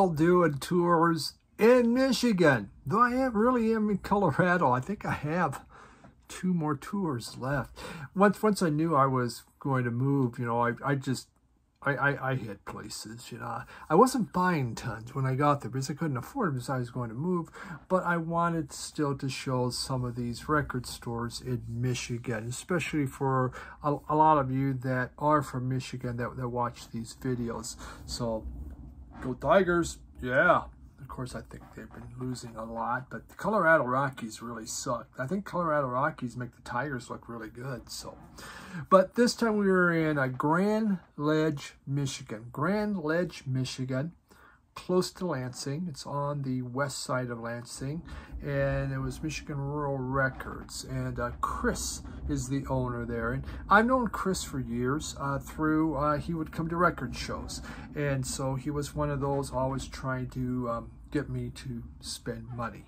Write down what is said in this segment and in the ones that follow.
still doing tours in Michigan. Though I really am in Colorado. I think I have 2 more tours left. Once I knew I was going to move, you know, I hit places, you know. I wasn't buying tons when I got there because I couldn't afford them because I was going to move, but I wanted still to show some of these record stores in Michigan, especially for a lot of you that are from Michigan that watch these videos. So, go Tigers, yeah. Of course, I think they've been losing a lot, but the Colorado Rockies really suck. I think Colorado Rockies make the Tigers look really good. So, but this time we were in Grand Ledge, Michigan. Grand Ledge, Michigan, close to Lansing. It's on the west side of Lansing, and it was Michigan Rural Records. And Chris is the owner there. And I've known Chris for years through, he would come to record shows. And so he was one of those always trying to get me to spend money.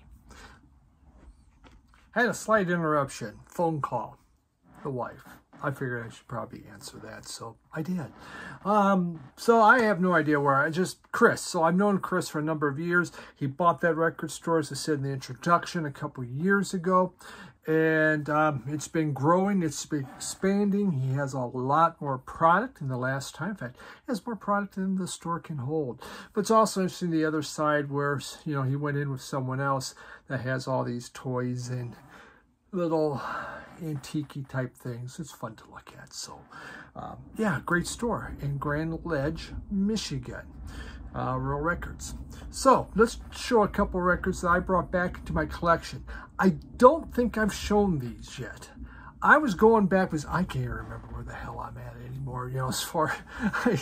Had a slight interruption, phone call, the wife. I figured I should probably answer that, so I did. So I have no idea where Chris. So I've known Chris for a number of years. He bought that record store, as I said in the introduction, a couple of years ago. And it's been growing, it's been expanding. He has a lot more product than the last time. In fact, he has more product than the store can hold. But it's also interesting the other side where, you know, he went in with someone else that has all these toys and little antique type things. It's fun to look at. So, yeah, great store in Grand Ledge, Michigan. Rural Records. So let's show a couple records that I brought back into my collection. I don't think I've shown these yet. I was going back because I can't remember where the hell I'm at anymore. You know, as far I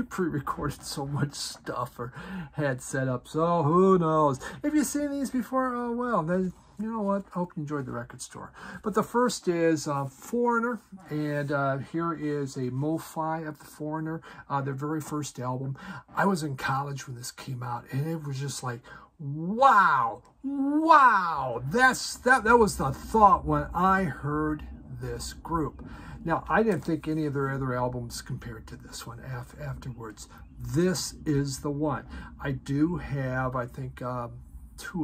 pre-recorded so much stuff or had set up. So who knows? If you've seen these before, oh well, then you know what? I hope you enjoyed the record store. But the first is Foreigner, and here is a MoFi of the Foreigner, their very first album. I was in college when this came out, and it was just like, wow, wow. That was the thought when I heard this group. Now, I didn't think any of their other albums compared to this one afterwards. This is the one. I do have, I think, 2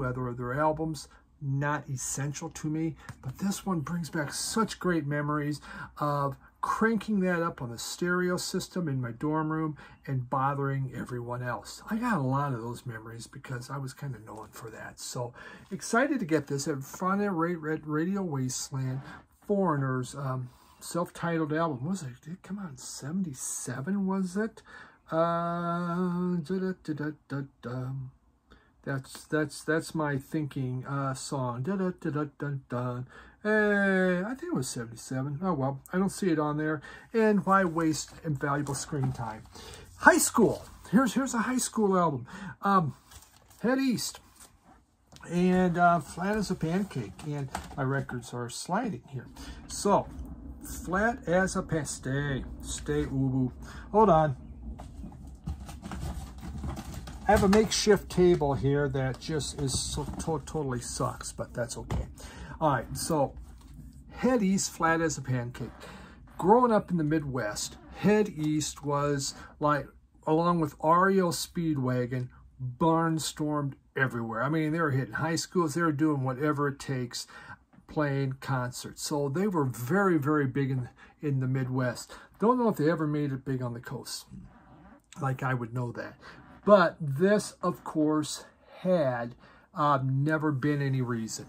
other of their albums. Not essential to me, but this one brings back such great memories of cranking that up on the stereo system in my dorm room and bothering everyone else. I got a lot of those memories because I was kind of known for that. So excited to get this at Front Radio Wasteland, Foreigners, self-titled album. What was it? Did it come out in 77, was it? That's my thinking song. I think it was 77. Oh well, I don't see it on there. And why waste invaluable screen time? High school. Here's a high school album. Head East and Flat as a Pancake. And my records are sliding here. So Flat as a Pancake. Stay ubu. Hold on. I have a makeshift table here that just is totally sucks, but that's okay. All right, so Head East, Flat as a Pancake. Growing up in the Midwest, Head East was like, along with REO Speedwagon, barnstormed everywhere. I mean, they were hitting high schools. They were doing whatever it takes, playing concerts. So they were very, very big in the Midwest. Don't know if they ever made it big on the coast. Like I would know that. But this, of course, had Never Been Any Reason.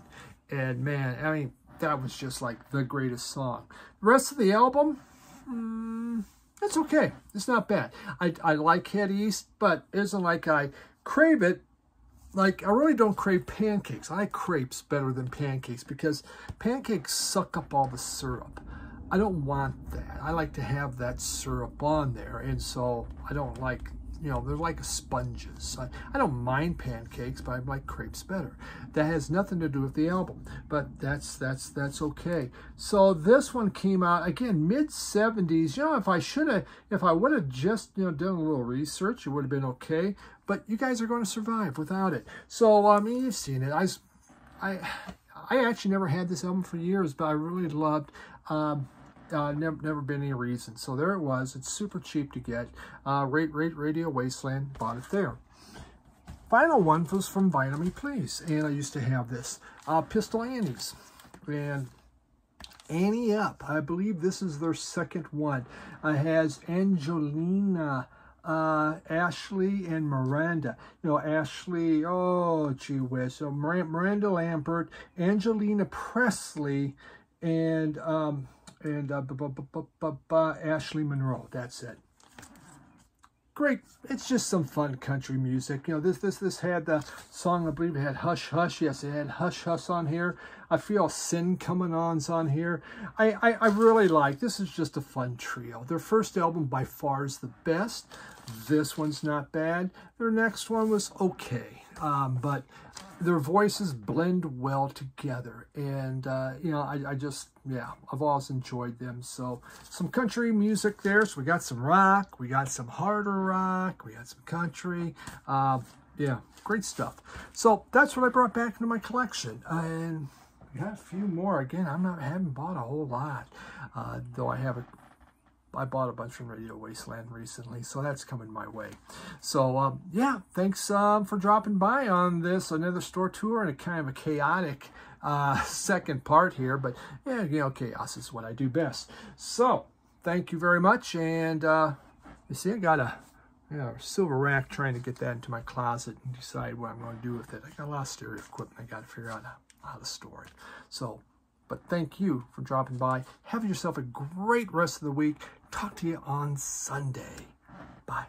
And man, I mean, that was just like the greatest song. The rest of the album, it's okay. It's not bad. I like Head East, but it isn't like I crave it. Like, I really don't crave pancakes. I like crepes better than pancakes because pancakes suck up all the syrup. I don't want that. I like to have that syrup on there. And so I don't like, you know, they're like sponges. I don't mind pancakes, but I like crepes better. That has nothing to do with the album, but that's okay. So this one came out again mid-70s. You know, if I would have just, you know, done a little research, it would have been okay. But you guys are going to survive without it. So I mean, you've seen it. I actually never had this album for years, but I really loved. Never Been Any Reason. So there it was. It's super cheap to get. Radio Wasteland, bought it there. final one was from Vitamin Please, and I used to have this. Pistol Annie's. And Annie Up, I believe this is their second one. Has Angelina, Ashley, and Miranda. You know, Ashley, oh, gee whiz. So Miranda Lambert, Angelina Presley, and Ashley Monroe. That's it. Great. It's just some fun country music. You know, this had the song, I believe it had Hush Hush. Yes, it had Hush Hush on here. I feel Sin Coming On's on here. I really like, this is just a fun trio. Their first album by far is the best. This one's not bad. Their next one was okay. But their voices blend well together. And, you know, I just, yeah, I've always enjoyed them. So some country music there. So we got some rock, we got some harder rock, we got some country. Yeah, great stuff. So that's what I brought back into my collection. And we got a few more. Again, haven't bought a whole lot, though I bought a bunch from Radio Wasteland recently, so that's coming my way. So, yeah, thanks for dropping by on this, another store tour, and a kind of a chaotic second part here. But, yeah, you know, chaos is what I do best. So, thank you very much. And, you see, I got a silver rack, trying to get that into my closet and decide what I'm going to do with it. I got a lot of stereo equipment. I got to figure out how to store it. So, but thank you for dropping by. Have yourself a great rest of the week. Talk to you on Sunday. Bye.